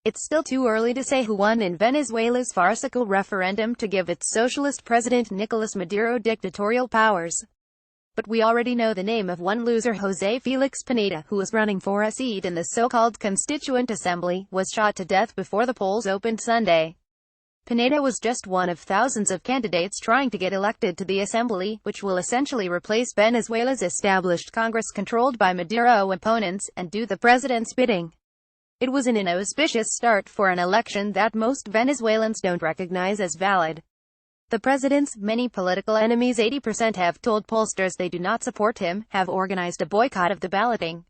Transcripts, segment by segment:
It's still too early to say who won in Venezuela's farcical referendum to give its socialist president Nicolas Maduro dictatorial powers. But we already know the name of one loser. José Felix Pineda, who was running for a seat in the so-called Constituent Assembly, was shot to death before the polls opened Sunday. Pineda was just one of thousands of candidates trying to get elected to the assembly, which will essentially replace Venezuela's established Congress controlled by Maduro opponents, and do the president's bidding. It was an inauspicious start for an election that most Venezuelans don't recognize as valid. The president's many political enemies, 80%, have told pollsters they do not support him, have organized a boycott of the balloting.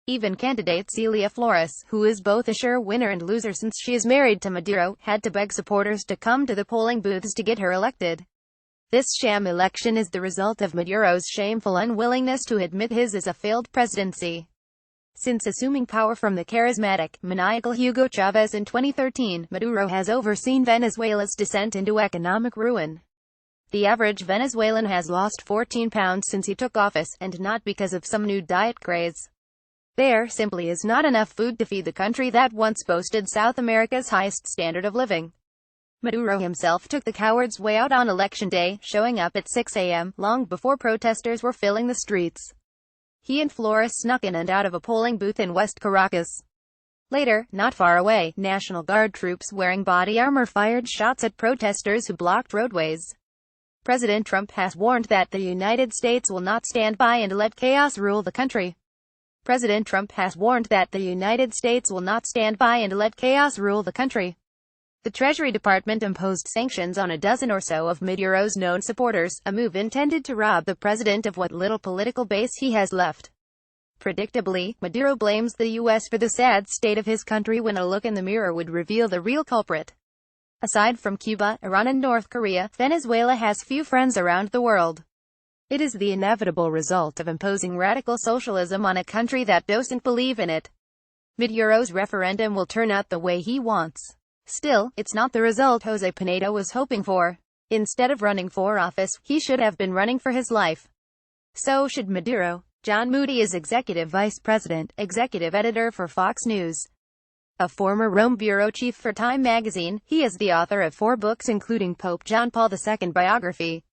Even candidate Celia Flores, who is both a sure winner and loser since she is married to Maduro, had to beg supporters to come to the polling booths to get her elected. This sham election is the result of Maduro's shameful unwillingness to admit his is a failed presidency. Since assuming power from the charismatic, maniacal Hugo Chavez in 2013, Maduro has overseen Venezuela's descent into economic ruin. The average Venezuelan has lost 14 pounds since he took office, and not because of some new diet craze. There simply is not enough food to feed the country that once boasted South America's highest standard of living. Maduro himself took the coward's way out on election day, showing up at 6 a.m., long before protesters were filling the streets. He and Flores snuck in and out of a polling booth in West Caracas. Later, not far away, National Guard troops wearing body armor fired shots at protesters who blocked roadways. President Trump has warned that the United States will not stand by and let chaos rule the country. President Trump has warned that the United States will not stand by and let chaos rule the country. The Treasury Department imposed sanctions on a dozen or so of Maduro's known supporters, a move intended to rob the president of what little political base he has left. Predictably, Maduro blames the U.S. for the sad state of his country when a look in the mirror would reveal the real culprit. Aside from Cuba, Iran and North Korea, Venezuela has few friends around the world. It is the inevitable result of imposing radical socialism on a country that doesn't believe in it. Maduro's referendum will turn out the way he wants. Still, it's not the result José Pineda was hoping for. Instead of running for office, he should have been running for his life. So should Maduro. John Moody is executive vice president, executive editor for Fox News. A former Rome bureau chief for Time magazine, he is the author of 4 books including Pope John Paul II biography.